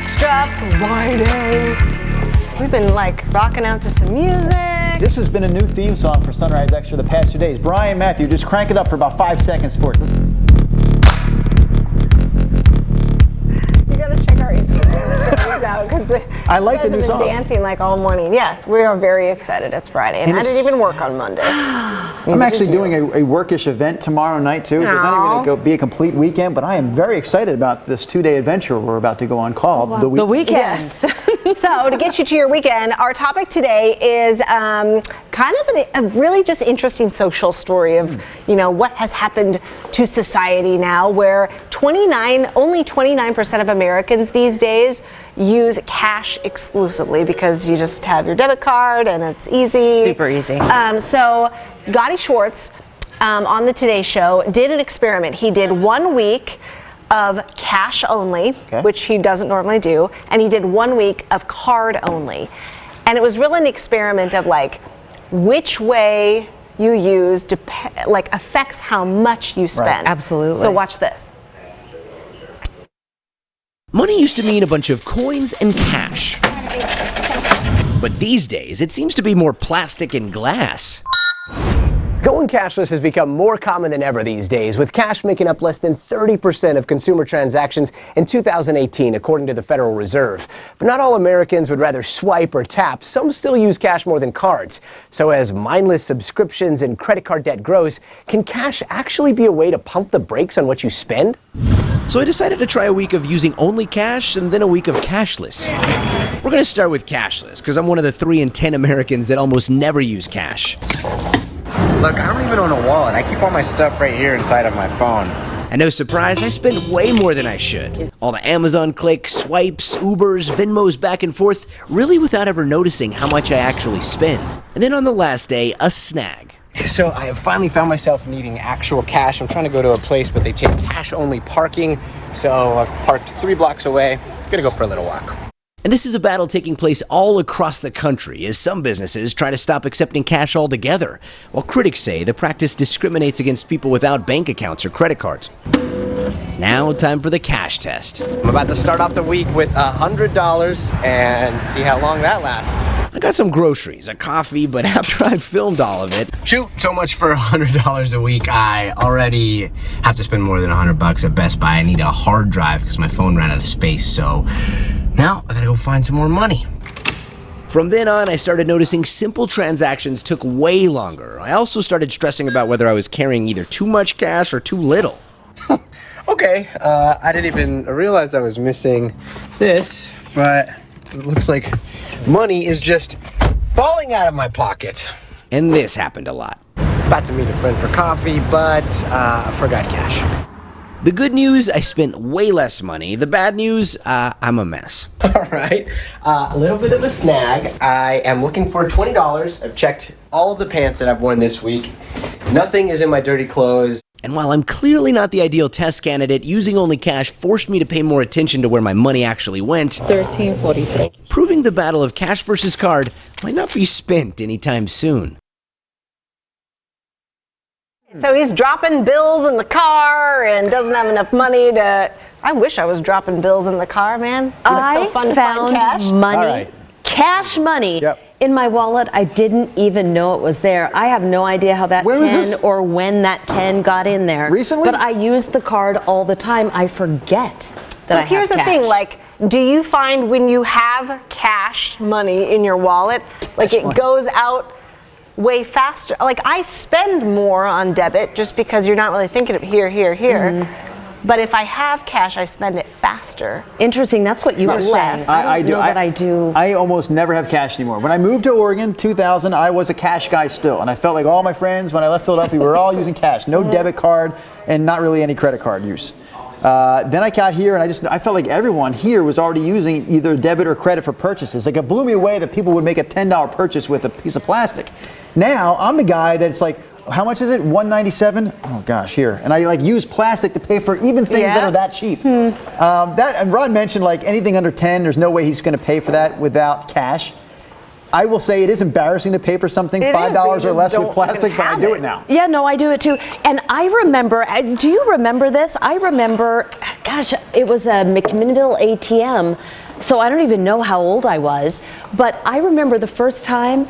Extra Friday. We've been like rocking out to some music. This has been a new theme song for Sunrise Extra the past 2 days. Brian, Matthew, just crank it up for about 5 seconds for us. You gotta check our Instagram stories out because I like the new song. Dancing like all morning. Yes, we are very excited. It's Friday, and I didn't even work on Monday. I'm actually doing a workish event tomorrow night too, so it's not even going to be a complete weekend. But I am very excited about this 2-day adventure we're about to go on called The Weekend. Yes. So to get you to your weekend, our topic today is kind of a really just interesting social story of what has happened to society now, where only 29% of Americans these days use cash exclusively because you just have your debit card and it's easy. Super easy. So Gotti Schwartz on the Today Show did an experiment. He did 1 week of cash only, which he doesn't normally do, and he did 1 week of card only. And it was really an experiment of like which way you use affects how much you spend. Right. Absolutely. So watch this. Money used to mean a bunch of coins and cash. But these days, it seems to be more plastic and glass. Going cashless has become more common than ever these days, with cash making up less than 30% of consumer transactions in 2018, according to the Federal Reserve. But not all Americans would rather swipe or tap. Some still use cash more than cards. So as mindless subscriptions and credit card debt grows, can cash actually be a way to pump the brakes on what you spend? So I decided to try a week of using only cash and then a week of cashless. We're going to start with cashless, because I'm one of the 3 in 10 Americans that almost never use cash. Look, I don't even own a wallet. I keep all my stuff right here inside of my phone. And no surprise, I spend way more than I should. All the Amazon clicks, swipes, Ubers, Venmos back and forth, really without ever noticing how much I actually spend. And then on the last day, a snag. So I have finally found myself needing actual cash. I'm trying to go to a place, but they take cash-only parking. So I've parked 3 blocks away. Gonna go for a little walk. And this is a battle taking place all across the country as some businesses try to stop accepting cash altogether, while critics say the practice discriminates against people without bank accounts or credit cards. Now, time for the cash test. I'm about to start off the week with $100 and see how long that lasts. I got some groceries, a coffee, but after I filmed all of it... Shoot, so much for $100 a week. I already have to spend more than $100 at Best Buy. I need a hard drive because my phone ran out of space, so now I gotta go find some more money. From then on, I started noticing simple transactions took way longer. I also started stressing about whether I was carrying either too much cash or too little. Okay, I didn't even realize I was missing this, but it looks like money is just falling out of my pocket. And this happened a lot. About to meet a friend for coffee, but I forgot cash. The good news, I spent way less money. The bad news, I'm a mess. All right, a little bit of a snag. I am looking for $20. I've checked all of the pants that I've worn this week. Nothing is in my dirty clothes. And while I'm clearly not the ideal test candidate, using only cash forced me to pay more attention to where my money actually went. $13.43. Proving the battle of cash versus card might not be spent anytime soon. So he's dropping bills in the car and doesn't have enough money to... I wish I was dropping bills in the car, man. It's so fun to find cash. Money, All right. cash money in my wallet. I didn't even know it was there. I have no idea how that 10 or when that 10 got in there. Recently? But I use the card all the time. I forget that I have here's the cash. thing, like, do you find when you have cash money in your wallet, like it goes out way faster? Like, I spend more on debit just because you're not really thinking of here. But if I have cash, I spend it faster. Interesting. That's what you were saying. I do. I do. I almost never have cash anymore. When I moved to Oregon, 2000, I was a cash guy still. And I felt like all my friends, when I left Philadelphia, were all using cash. No debit card and not really any credit card use. Then I got here and I felt like everyone here was already using either debit or credit for purchases. Like, it blew me away that people would make a $10 purchase with a piece of plastic. Now I'm the guy that's like, how much is it? $197? Oh gosh, here. And I like use plastic to pay for even things that are that cheap. And Rod mentioned like anything under 10, there's no way he's going to pay for that without cash. I will say it is embarrassing to pay for something $5 or less with plastic, but I do it now. Yeah, no, I do it too. And I remember, do you remember this? I remember gosh, it was a McMinnville ATM. So I don't even know how old I was, but I remember the first time,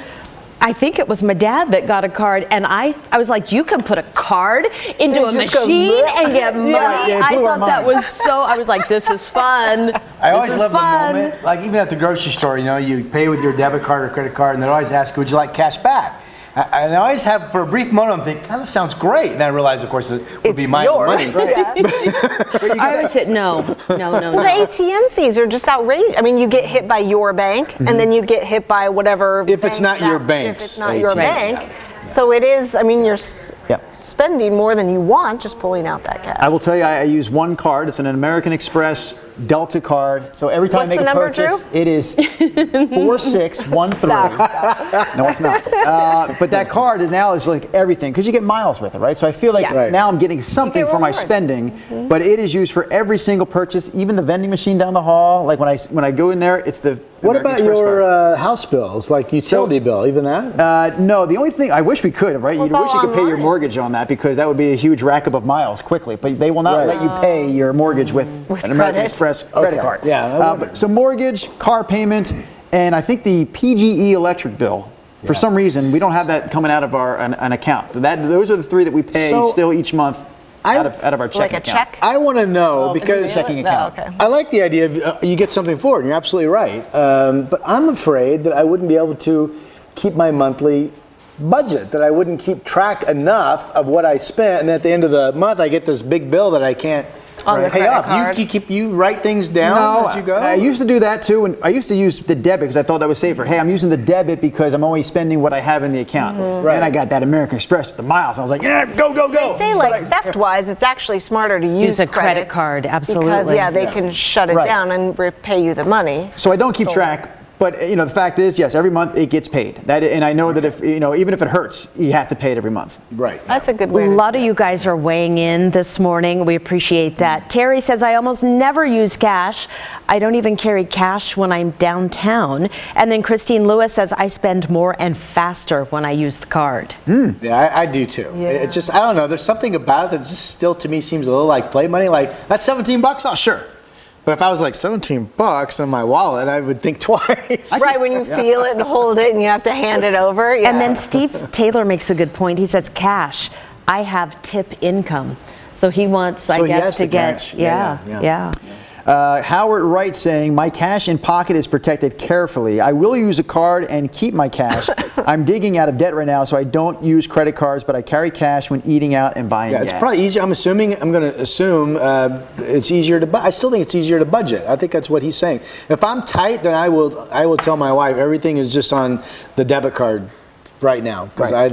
I think it was my dad that got a card, and I was like, you can put a card into a machine and get money. Yeah, I thought that was so, I was like, this is fun. I always This is love the fun. moment, like even at the grocery store, you know, you pay with your debit card or credit card, and they always ask, would you like cash back? And I always have, for a brief moment, I'm thinking, that sounds great. And then I realize, of course, it would be my own money. I always said, no. Well, the ATM fees are just outrageous. I mean, you get hit by your bank, and then you get hit by whatever. If it's not your If bank's it's not your ATM. bank. So it is, I mean, you're spending more than you want just pulling out that cash. I will tell you, I use one card. It's an American Express Delta card. So every time What's I make the a number, purchase, Drew? it is 4613. No, it's not. But that card is now like everything because you get miles with it, right? So I feel like Yeah. Right. now I'm getting something for my rewards. spending, but it is used for every single purchase, even the vending machine down the hall. Like when I go in there, it's the What American about Express your card. house bills, like utility bill, even that? No, the only thing I wish we could, right? Well, You it's wish you all could pay your online. mortgage on that because that would be a huge rack of miles quickly. But they will not Right. let you pay your mortgage with an American credit. Express credit Okay. card. Yeah, I wondered. So mortgage, car payment, and I think the PGE electric bill. For some reason, we don't have that coming out of an account. Those are the three that we pay So, still each month out of our checking Like a account. check? I want to know because Checking account. Oh, okay. I like the idea of you get something for it, and you're absolutely right. But I'm afraid that I wouldn't be able to keep my monthly budget, that I wouldn't keep track enough of what I spent, and at the end of the month I get this big bill that I can't On the pay credit off. card. You write things down as you go? I used to do that too, and I used to use the debit because I thought that was safer. Hey, I'm using the debit because I'm only spending what I have in the account. Right. And I got that American Express with the miles. I was like, yeah, go. They say like theft-wise, it's actually smarter to use a credit card, absolutely. Because they can shut it Right. down and repay you the money. So I don't keep track. But the fact is, yes, every month it gets paid. And I know that if even if it hurts, you have to pay it every month. Right. That's a good A way. lot of you guys are weighing in this morning. We appreciate that. Terry says, I almost never use cash. I don't even carry cash when I'm downtown. And then Christine Lewis says, I spend more and faster when I use the card. Yeah, I do too. It's just, I don't know, there's something about it that just still to me seems a little like play money. Like, that's $17? Oh, sure. But if I was like $17 in my wallet, I would think twice. Right, when you feel it and hold it and you have to hand it over. Yeah. And then Steve Taylor makes a good point. He says, cash, I have tip income. So he wants, So I he guess, has to the get, cash. yeah. Howard Wright saying, my cash in pocket is protected carefully. I will use a card and keep my cash. I'm digging out of debt right now, so I don't use credit cards, but I carry cash when eating out and buying Yeah, it's gas. probably easier. I'm going to assume it's easier to. I still think it's easier to budget. I think that's what he's saying. If I'm tight, then I will tell my wife everything is just on the debit card right now because Right.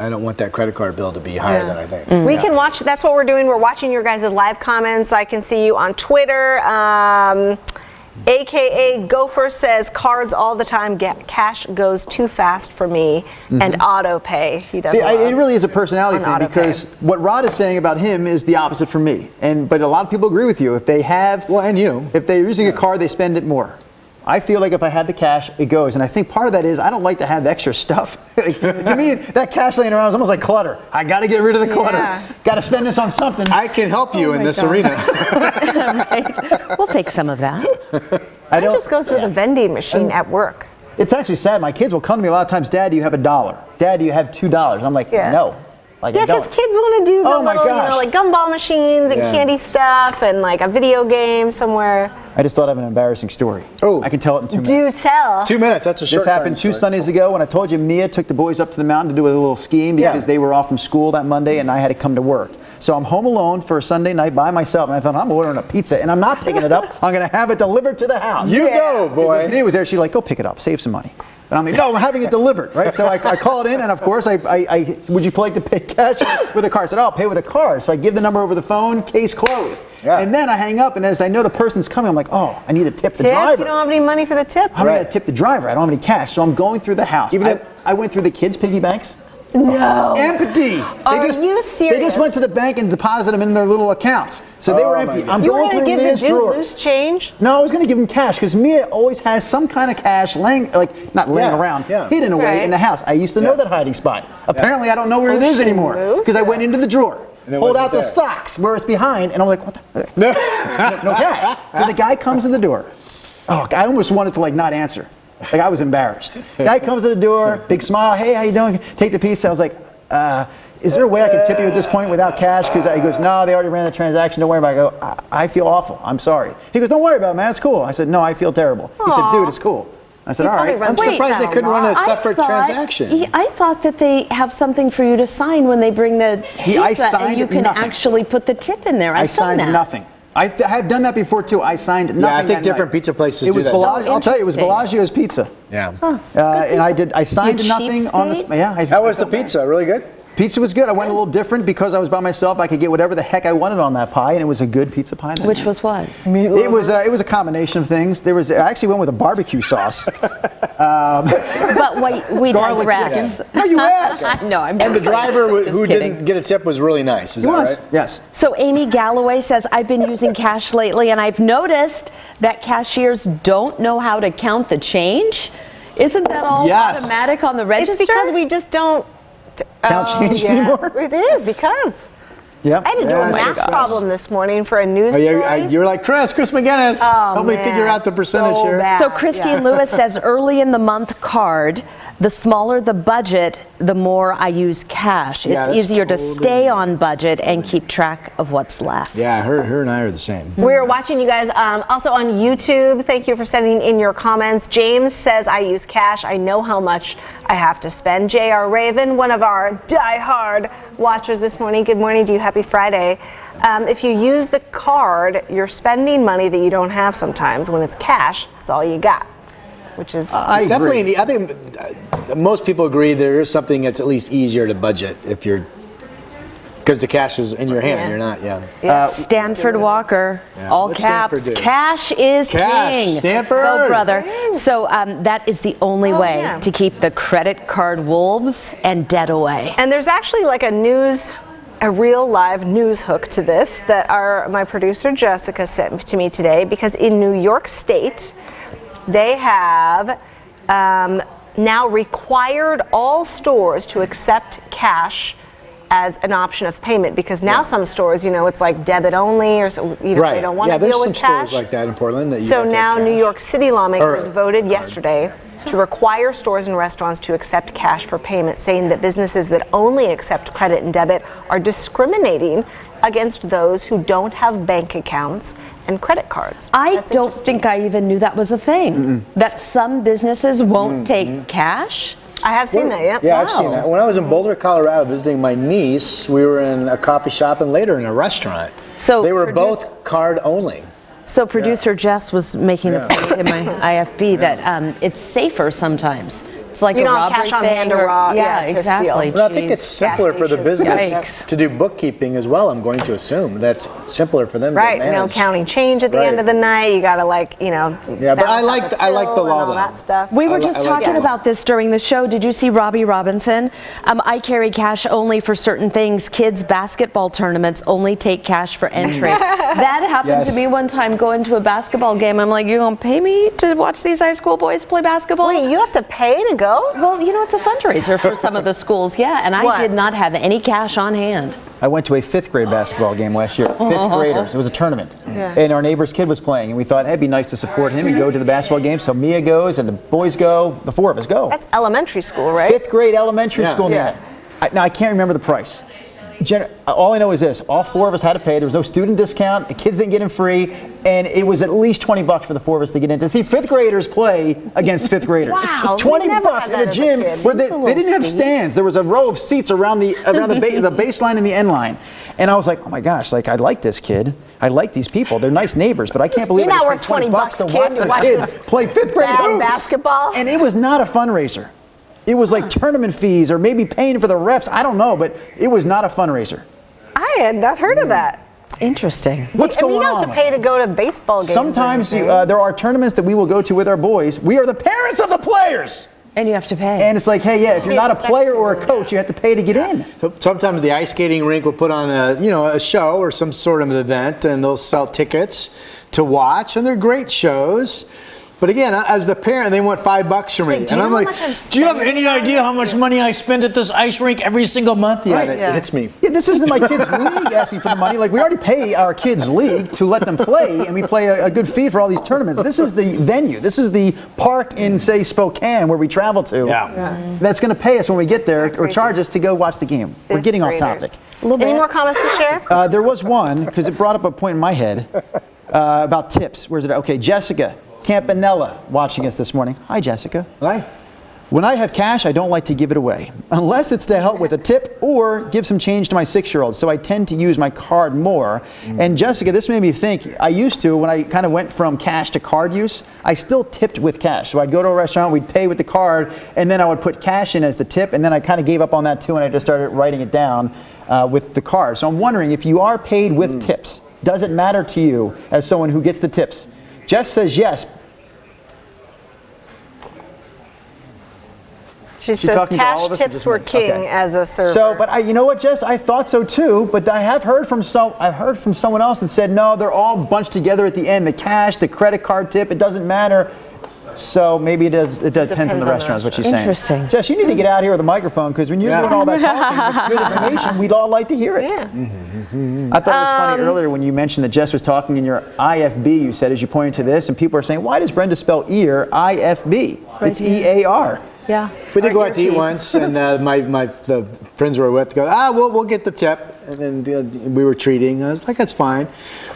I don't want that credit card bill to be higher than I think. We can watch, that's what we're doing. We're watching your guys' live comments. I can see you on Twitter. AKA Gopher says, cards all the time, cash goes too fast for me, and auto pay. He does See, a lot it really is a personality on thing auto pay. because what Rod is saying about him is the opposite for me. But a lot of people agree with you. If they have, Well, and you. if they're using a card, they spend it more. I feel like if I had the cash, it goes. And I think part of that is I don't like to have extra stuff. To me, that cash laying around is almost like clutter. I got to get rid of the clutter. Yeah. Got to spend this on something. I can help you in my this God. arena. Right. We'll take some of that. Mine just goes to the vending machine at work. It's actually sad. My kids will come to me a lot of times, Dad, do you have $1? Dad, do you have $2? I'm like, Yeah. no. Like, Yeah, I don't. because kids want to do the Oh my little, gosh. like gumball machines and Yeah. candy stuff and like a video game somewhere. I just thought of an embarrassing story. Oh. I can tell it in 2 minutes. Do tell. 2 minutes. That's a short. This happened two Sundays ago when I told you Mia took the boys up to the mountain to do a little skiing because they were off from school that Monday and I had to come to work. So I'm home alone for a Sunday night by myself and I thought I'm ordering a pizza and I'm not picking it up. I'm going to have it delivered to the house. You go, boy. Mia was there. She's like, go pick it up. Save some money. And I'm like, no, I'm having it delivered, right? So I called in, and of course, I would you like to pay cash with a card? I said, oh, I'll pay with a card. So I give the number over the phone, case closed. Yeah. And then I hang up, and as I know the person's coming, I'm like, oh, I need to tip the Tip? driver. You don't have any money for the tip? I'm going to tip the driver. I don't have any cash. So I'm going through the house. Even if- I went through the kids' piggy banks. No. Empty. Are you They serious? just went to the bank and deposited them in their little accounts. So they were Oh, my empty. God. I'm You were going going through to give Mia's the dude drawers. loose change? No, I was going to give him cash because Mia always has some kind of cash laying, not laying Yeah, around, yeah. hidden away Right. in the house. I used to know that hiding spot. Apparently, I don't know where it is she anymore moved? because I went into the drawer. And it pulled wasn't out the there. socks where it's behind, and I'm like, what the? no cash. So the guy comes in the door. Oh, I almost wanted to like not answer. Like I was embarrassed. Guy comes to the door, big smile. Hey, how you doing? Take the pizza. I was like, is there a way I can tip you at this point without cash? Because he goes, no, they already ran the transaction. Don't worry about it. I go, I feel awful. I'm sorry. He goes, don't worry about it, man. It's cool. I said, no, I feel terrible. He said, dude, it's cool. I said, all right. I'm surprised they couldn't run a separate transaction. I thought that they have something for you to sign when they bring the pizza, I signed and you can nothing. actually put the tip in there. I I've done signed that. nothing. I have done that before too. I signed nothing. Yeah, I think that different night. pizza places It do was that. Bellagio. I'll tell you, it was Interesting. Bellagio's Pizza. Yeah. And I did. I signed You nothing on the. cheapskate? Yeah. How was the pizza? Really good? Pizza was good. I went a little different because I was by myself. I could get whatever the heck I wanted on that pie, and it was a good pizza pie. that Which night. was what? It was a combination of things. I actually went with a barbecue sauce. But wait, we Garlic digress. chicken. No, you asked. I know. I'm And the just driver just who kidding. didn't get a tip was really nice. Is It that was. right? Yes. So Amy Galloway says, I've been using cash lately, and I've noticed that cashiers don't know how to count the change. Isn't that all Yes. automatic on the register? It's because we just don't Count change anymore? It is because Yeah. I had to do Yeah, a I math guess. problem this morning for a news Oh, story. you're like Chris McGinnis. Help me man, figure out the percentage so here. bad. So Christine Yeah. Lewis says, early in the month card, the smaller the budget, the more I use cash. Yeah, It's that's easier to totally- stay on budget and keep track of what's left. Yeah, her and I are the same. We're watching you guys also on YouTube. Thank you for sending in your comments. James says, I use cash. I know how much I have to spend. J.R. Raven, one of our die-hard watchers this morning. Good morning to you. Happy Friday. If you use the card, you're spending money that you don't have sometimes. When it's cash, it's all you got, which is... It's definitely, I think most people agree there is something that's at least easier to budget if you're, because the cash is in your hand, Yeah. you're not, Stanford Walker, Yeah. all What's caps. Stanford do? Cash is Cash, king. Stanford. Go, brother. So that is the only way yeah. to keep the credit card wolves and debt away. And there's actually like a real live news hook to this that my producer Jessica sent to me today, because in New York State, they have now required all stores to accept cash as an option of payment, because now some stores, it's like debit only, or right. they don't want Yeah, to there's deal some with cash. stores like that in Portland that you So have to now have New cash. York City lawmakers Or voted card. yesterday to require stores and restaurants to accept cash for payment, saying that businesses that only accept credit and debit are discriminating against those who don't have bank accounts and credit cards. I That's don't interesting. think I even knew that was a thing. That some businesses won't take cash. I have seen that, yeah. Yeah, I've seen Wow. that. When I was in Boulder, Colorado, visiting my niece, we were in a coffee shop and later in a restaurant. So they were produce- both card only. So producer Jess was making the point in my IFB that it's safer sometimes. It's like You a don't have robbery cash on thing hand to or- rob, yeah, to steal. exactly. But I think it's Jeez. simpler for the stations, business Yikes. to do bookkeeping as well. I'm going to assume that's simpler for them Right, to manage. counting change at the Right. end of the night. You got to Yeah, but I like the till law, and all though. that stuff. We were I just like talking that. about this during the show. Did you see Robbie Robinson? I carry cash only for certain things. Kids' basketball tournaments only take cash for entry. That happened to Yes. me one time going to a basketball game. I'm like, you're going to pay me to watch these high school boys play basketball? Wait, you have to pay to go? Well, it's a fundraiser for some of the schools, yeah, and I What? did not have any cash on hand. I went to a 5th grade basketball game last year. 5th graders. It was a tournament. And our neighbor's kid was playing. And we thought, hey, it'd be nice to support him and go to the basketball game. So Mia goes and the boys go. The 4 of us go. That's elementary school, right? 5th grade elementary Yeah. school. Yeah. Mia. Now, I can't remember the price. All I know is this. All 4 of us had to pay. There was no student discount. The kids didn't get in free. And it was at least $20 for the 4 of us to get in to see 5th graders play against 5th graders. Wow, we $20 never had in that a as a gym kid. where Seems a they little didn't have stingy. stands. There was a row of seats around the baseline and the end line. And I was like, oh my gosh, like I like this kid. I like these people. They're nice neighbors, but I can't believe You're I not just worth paid $20 to kid, watch to the watch kids this play 5th grade bad hoops. basketball. And it was not a fundraiser. It was like tournament fees or maybe paying for the refs. I don't know, but it was not a fundraiser. I had not heard of that. Interesting. What's I mean, going you don't on? have to pay to go to baseball games. or Sometimes anything. there are tournaments that we will go to with our boys. We are the parents of the players. And you have to pay. And it's like, hey, yeah, if you're not a Respect player or a them, coach, you have to pay to get in. So sometimes the ice skating rink will put on a show or some sort of an event, and they'll sell tickets to watch, and they're great shows. But again, as the parent, they want $5 from me, do you and I'm know like, how much I'm "Do you have spending any on idea how much money I spend at this ice rink every single month?" Yeah, it hits me. Yeah, this isn't my kids' league asking for the money. Like, we already pay our kids' league to let them play, and we play a good fee for all these tournaments. This is the venue. This is the park in, say, Spokane, where we travel to. Yeah. That's going to pay us when we get there or charge us to go watch the game. We're getting off topic. Any more comments to share? There was one, because it brought up a point in my head about tips. Where's it? Okay, Jessica Campanella watching us this morning. Hi, Jessica. Right. When I have cash, I don't like to give it away, unless it's to help with a tip or give some change to my 6-year-old. So I tend to use my card more. And Jessica, this made me think, I used to, when I kind of went from cash to card use, I still tipped with cash. So I'd go to a restaurant, we'd pay with the card, and then I would put cash in as the tip, and then I kind of gave up on that too, and I just started writing it down with the card. So I'm wondering, if you are paid with tips, does it matter to you as someone who gets the tips? Jess says yes. She says talking to all cash of us or tips just were me? king Okay. as a server. So, but you know what, Jess? I thought so too. But I have heard from someone else that said no, they're all bunched together at the end. The cash, the credit card tip, it doesn't matter. So maybe it does. It depends on the restaurant, is what she's saying. Interesting. Jess, you need to get out here with a microphone, because when you're doing all that talking with good information, we'd all like to hear it. Yeah. I thought it was funny earlier when you mentioned that Jess was talking in your IFB. You said, as you pointed to this, and people are saying, why does Brenda spell ear IFB? It's EAR. Yeah. We did go out to eat once, and the friends we were with go, we'll get the tip. And then we were treating. I was like, that's fine.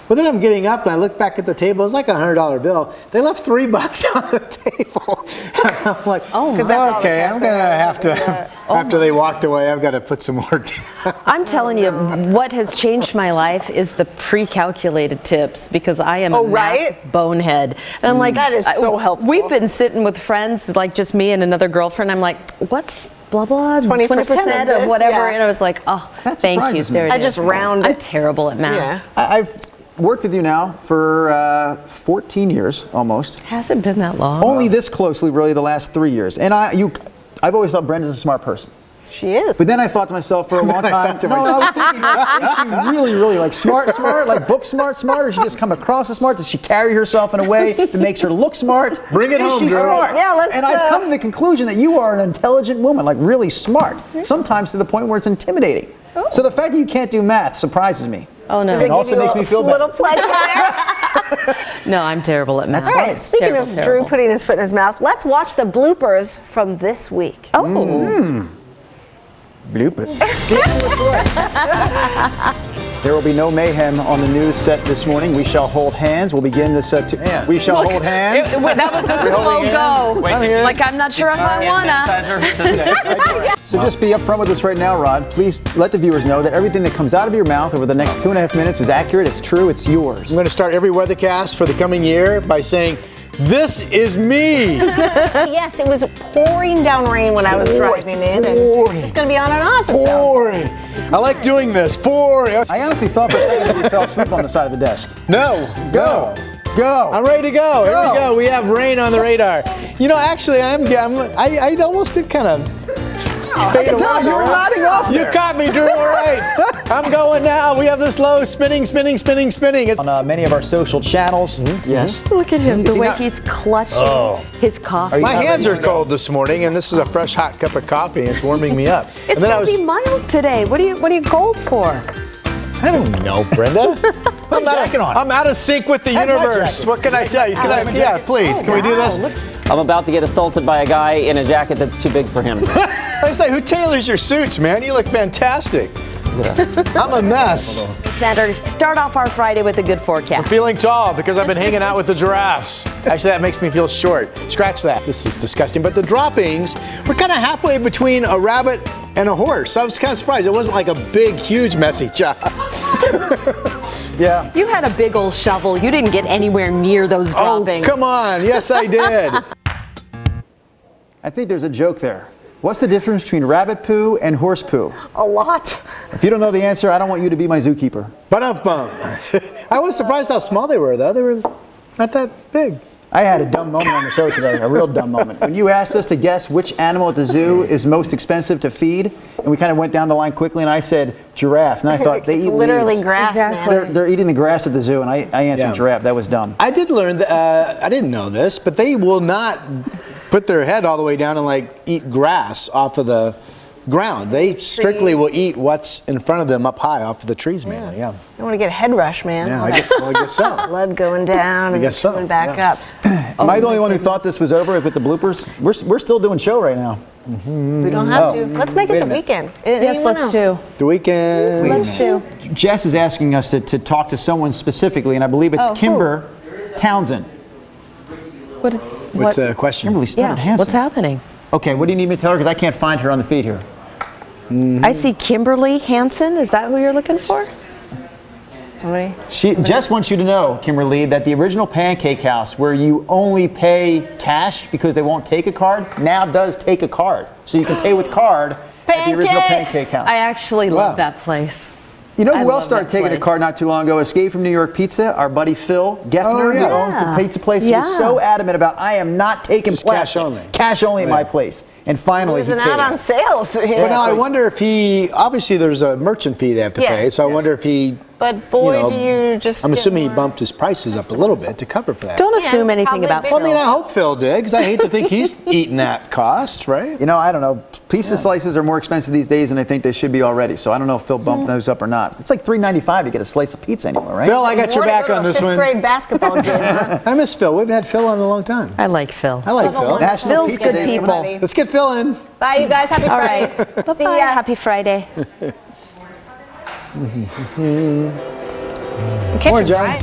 But then I'm getting up, and I look back at the table. It's like a $100 bill. They left $3 on the table. And I'm like, okay, I'm gonna have to. After they walked away, I've got to put some more down. I'm telling you, what has changed my life is the pre-calculated tips, because I am a math bonehead. And I'm like, that is so helpful. We've been sitting with friends, like just me and another girlfriend. I'm like, what's blah blah 20% 20% of whatever, yeah. and I was like, oh, That thank you. surprises me. There it I is. just round I'm it. terrible at math. Yeah. I've worked with you now for 14 years almost. Hasn't been that long. Only this closely, really, the last 3 years. And I've always thought Brenda's a smart person. She is. But then I thought to myself for a long time, I was thinking, is she really, really like smart, like book smart, or does she just come across as smart? Does she carry herself in a way that makes her look smart? Bring it is home, she girl. smart? Yeah, and I've come to the conclusion that you are an intelligent woman, like really smart, sometimes to the point where it's intimidating. So the fact that you can't do math surprises me. Oh no. Does it And also give you makes a me feel little better. pleasure there? No, I'm terrible at math. All right, speaking of Drew terrible. putting his foot in his mouth, let's watch the bloopers from this week. Oh. Bloopers. There will be no mayhem on the news set this morning. We shall hold hands. We'll begin this. We shall hold hands. That was a slow go. Like, I'm not sure if I wanna. So just be upfront with us right now, Rod. Please let the viewers know that everything that comes out of your mouth over the next 2.5 minutes is accurate, it's true, it's yours. I'm going to start every weathercast for the coming year by saying, "This is me." Yes, it was pouring down rain when I was driving in, and it's just going to be on and off. it sounds. Boring. I like doing this. Boring. I honestly thought for a second that you fell asleep on the side of the desk. No, go. Go. I'm ready to go. Here Go. we go. We have rain on the radar. You know, actually, I almost did kind of. I can tell you were nodding off You there. caught me, Drew. All right. I'm going now. We have this low spinning. It's On many of our social channels. Yes. Look at him, the See, way now- he's clutching his coffee. my hands are cold this morning, and this is a fresh hot cup of coffee, and it's warming me up. It's and then gonna be mild today. What are you cold for? I don't know, Brenda. I'm out of sync with the Have my universe. jacket. What can I tell you? Yeah, please. Can we do this? I'm about to get assaulted by a guy in a jacket that's too big for him. I say, who tailors your suits, man? You look fantastic. I'm a mess. Sander, start off our Friday with a good forecast. Feeling tall because I've been hanging out with the giraffes. Actually, that makes me feel short. Scratch that. This is disgusting. But the droppings, we're kind of halfway between a rabbit and a horse. I was kind of surprised. It wasn't like a big, huge, messy job. Yeah. You had a big old shovel. You didn't get anywhere near those droppings. Oh, come on. Yes, I did. I think there's a joke there. What's the difference between rabbit poo and horse poo? A lot. If you don't know the answer, I don't want you to be my zookeeper. But I was surprised how small they were, though. They were not that big. I had a dumb moment on the show today, a real dumb moment. When you asked us to guess which animal at the zoo is most expensive to feed, and we kind of went down the line quickly, and I said giraffe, and I thought they eat literally leaves. grass, man. They're eating the grass at the zoo, and I answered giraffe. That was dumb. I did learn that, I didn't know this, but they will not put their head all the way down and like eat grass off of the ground. They strictly will eat what's in front of them up high off of the trees mainly, yeah. You want to get a head rush, man. Yeah, All I that guess so. blood going down and guess so, coming back yeah. up. Am I the only one who thought this was over with the bloopers? We're still doing show right now. We don't have to. Let's make Wait it a the minute. weekend. Yes, let's do. The weekend. Let's do. Jess is asking us to talk to someone specifically, and I believe it's Oh, who? Kimber Townsend. What's the question? Kimberly started Hansen. What's happening? Okay, what do you need me to tell her? Because I can't find her on the feed here. I see Kimberly Hansen. Is that who you're looking for? Somebody. Jess wants you to know, Kimberly, that the original Pancake House, where you only pay cash because they won't take a card, now does take a card. So you can pay with card at the original Pancakes! Pancake House. I actually Wow. love that place. You know I who love else started that taking a place. card not too long ago? Escape from New York Pizza, our buddy Phil Geffner, Oh, yeah. who owns the pizza place, Yeah. was so adamant about, I am not taking Just cash plastic. only. Cash only at my place. And finally, There's he an paid ad it. on sales. But now I wonder if he, obviously there's a merchant fee they have to pay, Yes, so I yes. wonder if he, But boy, you know, do you just. I'm get assuming he more- bumped his prices up a little bit to cover for that. Don't assume anything probably about big. Well, I mean, Phil. I hope Phil did, because I hate to think he's eating that cost, right? You know, I don't know. Pizza slices are more expensive these days than I think they should be already. So I don't know if Phil bumped those up or not. It's like $3.95 to get a slice of pizza anymore, right? Phil, I got your More to back go to on a this fifth one. grade basketball game. Huh? I miss Phil. We haven't had Phil on in a long time. I like Phil. I like Phil. National Phil's Pizza good Day is coming up. people. Let's get Phil in. Bye, you guys. Happy All Friday. right. Bye-bye. See ya. Happy Friday. Kitchen, Morning, John. right?